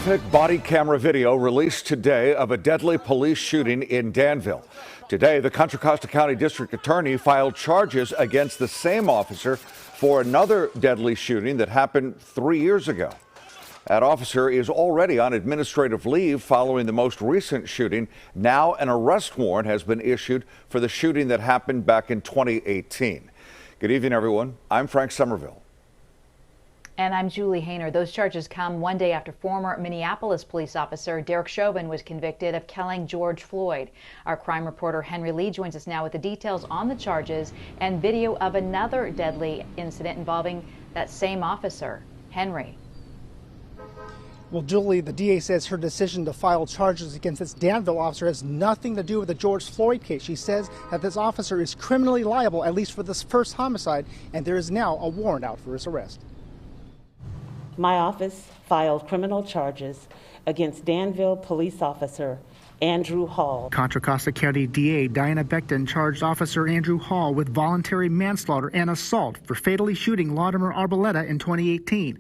Horrific body camera video released today of a deadly police shooting in Danville. Today, the Contra Costa County District Attorney filed charges against the same officer for another deadly shooting that happened 3 years ago. That officer is already on administrative leave following the most recent shooting. Now an arrest warrant has been issued for the shooting that happened back in 2018. Good evening, everyone. I'm Frank Somerville. And I'm Julie Hayner. Those charges come one day after former Minneapolis police officer Derek Chauvin was convicted of killing George Floyd. Our crime reporter Henry Lee joins us now with the details on the charges and video of another deadly incident involving that same officer. Henry. Well, Julie, the DA says her decision to file charges against this Danville officer has nothing to do with the George Floyd case. She says that this officer is criminally liable, at least for this first homicide, and there is now a warrant out for his arrest. My office filed criminal charges against Danville police officer Andrew Hall. Contra Costa County DA Diana Becton charged Officer Andrew Hall with voluntary manslaughter and assault for fatally shooting Laudemer Arboleda in 2018.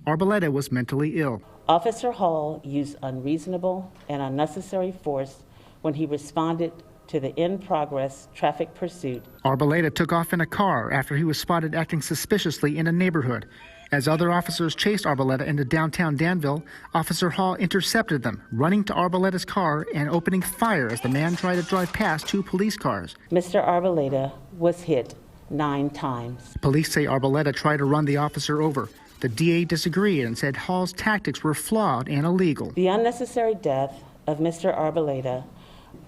Arboleda was mentally ill. Officer Hall used unreasonable and unnecessary force when he responded to the in-progress traffic pursuit. Arboleda took off in a car after he was spotted acting suspiciously in a neighborhood. As other officers chased Arboleda into downtown Danville, Officer Hall intercepted them, running to Arboleda's car and opening fire as the man tried to drive past two police cars. Mr. Arboleda was hit 9 times. Police say Arboleda tried to run the officer over. The DA disagreed and said Hall's tactics were flawed and illegal. The unnecessary death of Mr. Arboleda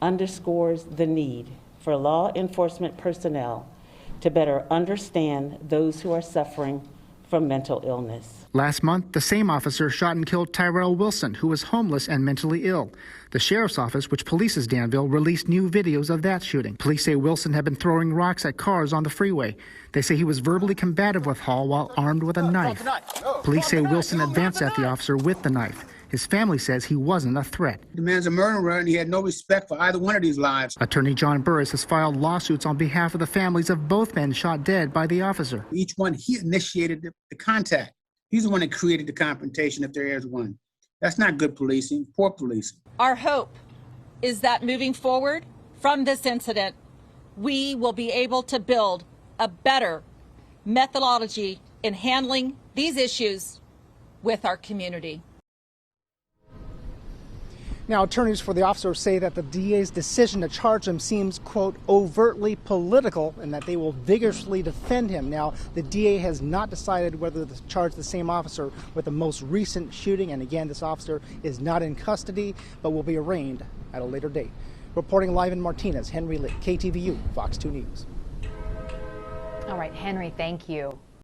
underscores the need for law enforcement personnel to better understand those who are suffering from mental illness. Last month, the same officer shot and killed Tyrell Wilson, who was homeless and mentally ill. The sheriff's office, which polices Danville, released new videos of that shooting. Police say Wilson had been throwing rocks at cars on the freeway. They say he was verbally combative with Hall while armed with a knife. Police say Wilson advanced at the officer with the knife. His family says he wasn't a threat. The man's a murderer, and he had no respect for either one of these lives. Attorney John Burris has filed lawsuits on behalf of the families of both men shot dead by the officer. Each one, he initiated the contact. He's the one that created the confrontation, if there is one. That's not good policing, poor policing. Our hope is that moving forward from this incident, we will be able to build a better methodology in handling these issues with our community. Now, attorneys for the officer say that the DA's decision to charge him seems, quote, overtly political, and that they will vigorously defend him. Now, the DA has not decided whether to charge the same officer with the most recent shooting, and again, this officer is not in custody, but will be arraigned at a later date. Reporting live in Martinez, Henry Lee, KTVU, Fox 2 News. All right, Henry, thank you.